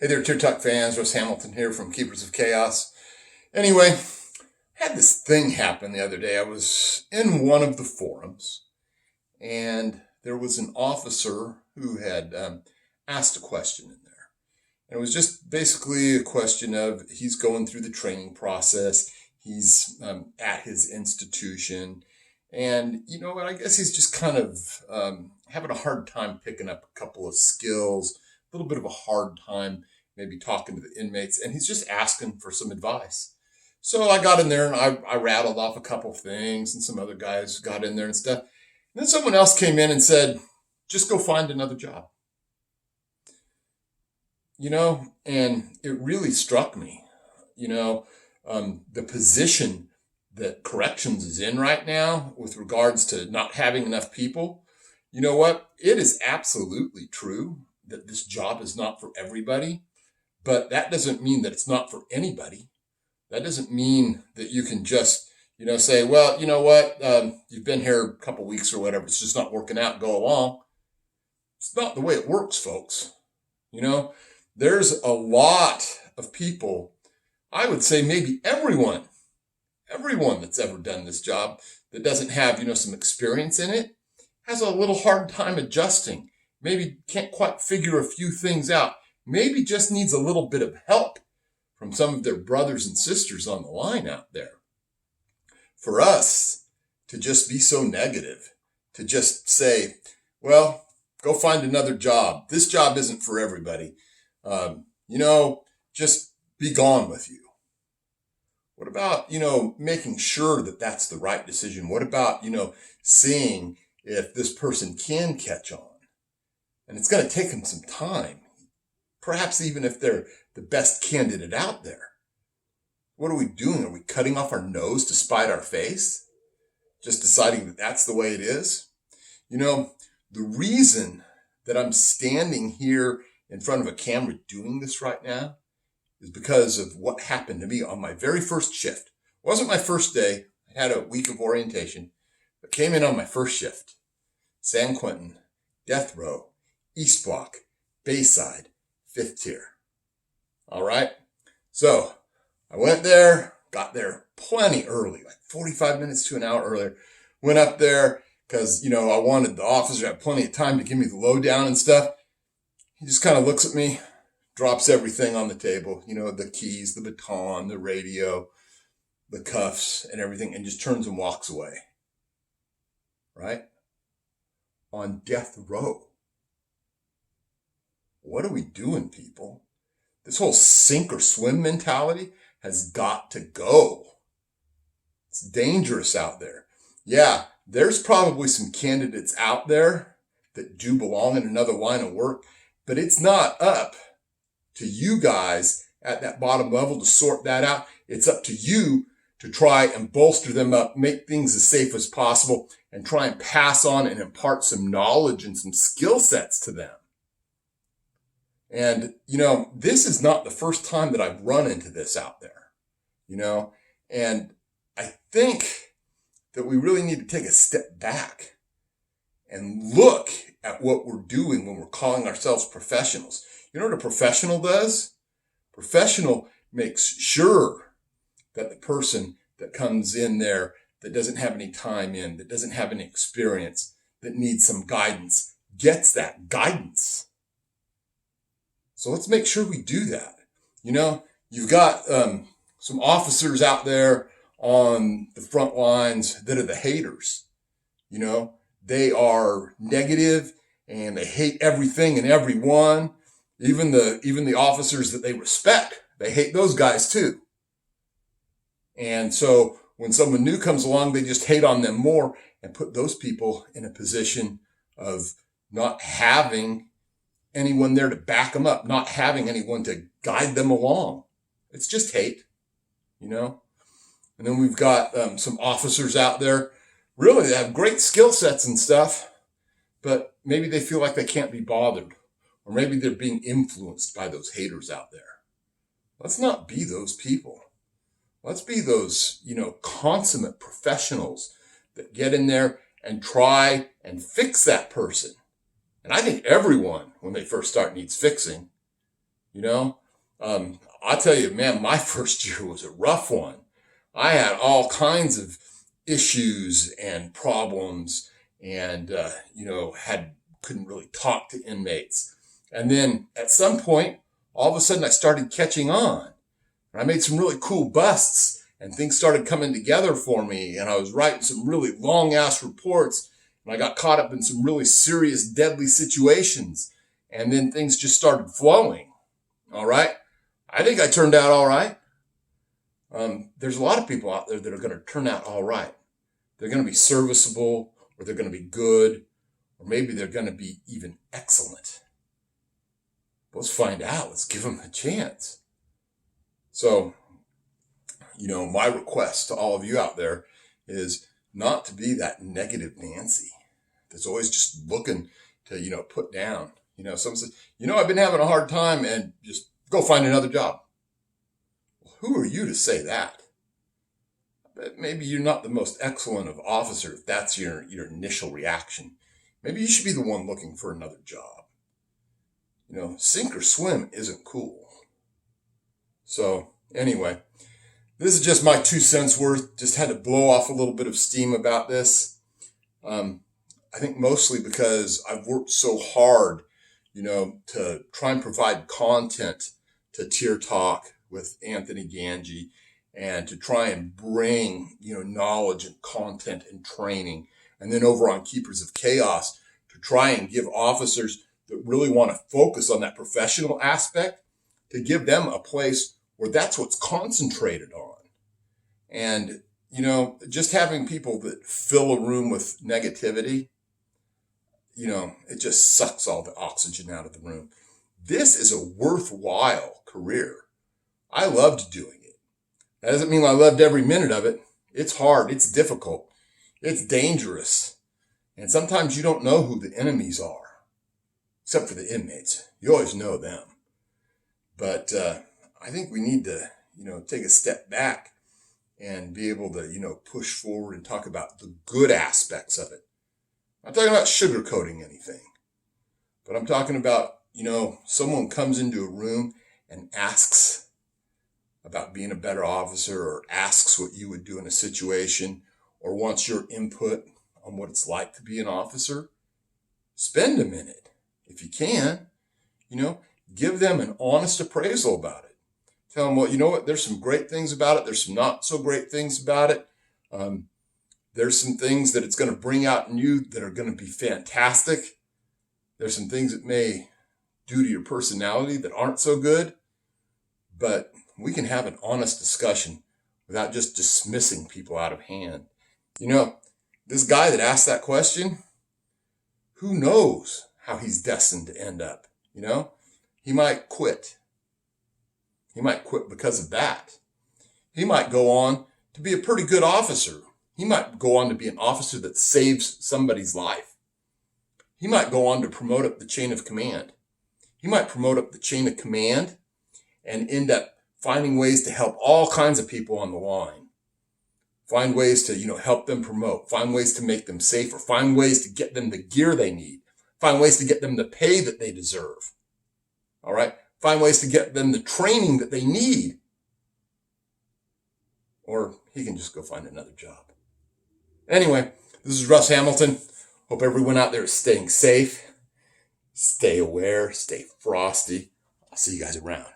Hey there, Tier Talk fans. Russ Hamilton here from Keepers of Chaos. Anyway, had this thing happen the other day. I was in one of the forums, and there was an officer who had asked a question in there. And it was just basically a question of he's going through the training process. He's at his institution. And you know what? I guess he's just kind of having a hard time picking up a couple of skills, a little bit of a hard time maybe talking to the inmates, and he's just asking for some advice. So I got in there and I rattled off a couple of things, and some other guys got in there and stuff. And then someone else came in and said, just go find another job. And it really struck me, the position that corrections is in right now with regards to not having enough people. You know what? It is absolutely true that this job is not for everybody, but that doesn't mean that it's not for anybody. That doesn't mean that you can just, say, well, you know what? You've been here a couple weeks or whatever. It's just not working out. Go along. It's not the way it works, folks. There's a lot of people, I would say maybe everyone that's ever done this job that doesn't have, some experience in it has a little hard time adjusting. Maybe can't quite figure a few things out. Maybe just needs a little bit of help from some of their brothers and sisters on the line out there. For us to just be so negative, to just say, well, go find another job. This job isn't for everybody. Just be gone with you. What about, making sure that that's the right decision? What about, seeing if this person can catch on? And it's going to take them some time. Perhaps even if they're the best candidate out there. What are we doing? Are we cutting off our nose to spite our face? Just deciding that that's the way it is? The reason that I'm standing here in front of a camera doing this right now is because of what happened to me on my very first shift. It wasn't my first day. I had a week of orientation, but came in on my first shift. San Quentin, Death Row, East Block, Bayside, 5th tier. All right. So I went there, got there plenty early, like 45 minutes to an hour earlier. Went up there because, I wanted the officer to have plenty of time to give me the lowdown and stuff. He just kind of looks at me, drops everything on the table, the keys, the baton, the radio, the cuffs and everything, and just turns and walks away. Right? On death row. What are we doing, people? This whole sink or swim mentality has got to go. It's dangerous out there. Yeah, there's probably some candidates out there that do belong in another line of work, but it's not up to you guys at that bottom level to sort that out. It's up to you to try and bolster them up, make things as safe as possible, and try and pass on and impart some knowledge and some skill sets to them. And, this is not the first time that I've run into this out there, and I think that we really need to take a step back and look at what we're doing when we're calling ourselves professionals. You know what a professional does? Professional makes sure that the person that comes in there that doesn't have any time in, that doesn't have any experience, that needs some guidance, gets that guidance. So let's make sure we do that. You've got some officers out there on the front lines that are the haters. They are negative and they hate everything and everyone. Even the officers that they respect, they hate those guys too. And so when someone new comes along, they just hate on them more and put those people in a position of not having anyone there to back them up, not having anyone to guide them along. It's just hate, And then we've got some officers out there, really, they have great skill sets and stuff, but maybe they feel like they can't be bothered, or maybe they're being influenced by those haters out there. Let's not be those people. Let's be those, consummate professionals that get in there and try and fix that person. And I think everyone, when they first start, needs fixing. You know, I'll tell you, man, my first year was a rough one. I had all kinds of issues and problems and, couldn't really talk to inmates. And then at some point, all of a sudden I started catching on. And I made some really cool busts and things started coming together for me. And I was writing some really long ass reports and I got caught up in some really serious, deadly situations. And then things just started flowing. All right. I think I turned out all right. There's a lot of people out there that are going to turn out all right. They're going to be serviceable, or they're going to be good, or maybe they're going to be even excellent. Let's find out. Let's give them a chance. So, my request to all of you out there is not to be that negative Nancy that's always just looking to, put down. Someone says, I've been having a hard time, and just go find another job. Well, who are you to say that? But maybe you're not the most excellent of officers if that's your initial reaction. Maybe you should be the one looking for another job. Sink or swim isn't cool. So anyway, this is just my 2 cents worth. Just had to blow off a little bit of steam about this. I think mostly because I've worked so hard, to try and provide content to Tier Talk with Anthony Ganji and to try and bring, knowledge and content and training. And then over on Keepers of Chaos to try and give officers that really want to focus on that professional aspect, to give them a place where that's what's concentrated on. And, just having people that fill a room with negativity, it just sucks all the oxygen out of the room. This is a worthwhile career. I loved doing it. That doesn't mean I loved every minute of it. It's hard. It's difficult. It's dangerous. And sometimes you don't know who the enemies are. Except for the inmates. You always know them. But I think we need to, take a step back and be able to, push forward and talk about the good aspects of it. I'm not talking about sugarcoating anything. But I'm talking about, someone comes into a room and asks about being a better officer, or asks what you would do in a situation, or wants your input on what it's like to be an officer. Spend a minute. If you can, give them an honest appraisal about it. Tell them, well, you know what? There's some great things about it. There's some not so great things about it. There's some things that it's going to bring out in you that are going to be fantastic. There's some things it may do to your personality that aren't so good. But we can have an honest discussion without just dismissing people out of hand. This guy that asked that question, who knows how he's destined to end up? He might quit. He might quit because of that. He might go on to be a pretty good officer. He might go on to be an officer that saves somebody's life. He might go on to promote up the chain of command. He might promote up the chain of command and end up finding ways to help all kinds of people on the line. Find ways to, help them promote. Find ways to make them safer. Find ways to get them the gear they need. Find ways to get them the pay that they deserve. All right? Find ways to get them the training that they need. Or he can just go find another job. Anyway, this is Russ Hamilton. Hope everyone out there is staying safe. Stay aware. Stay frosty. I'll see you guys around.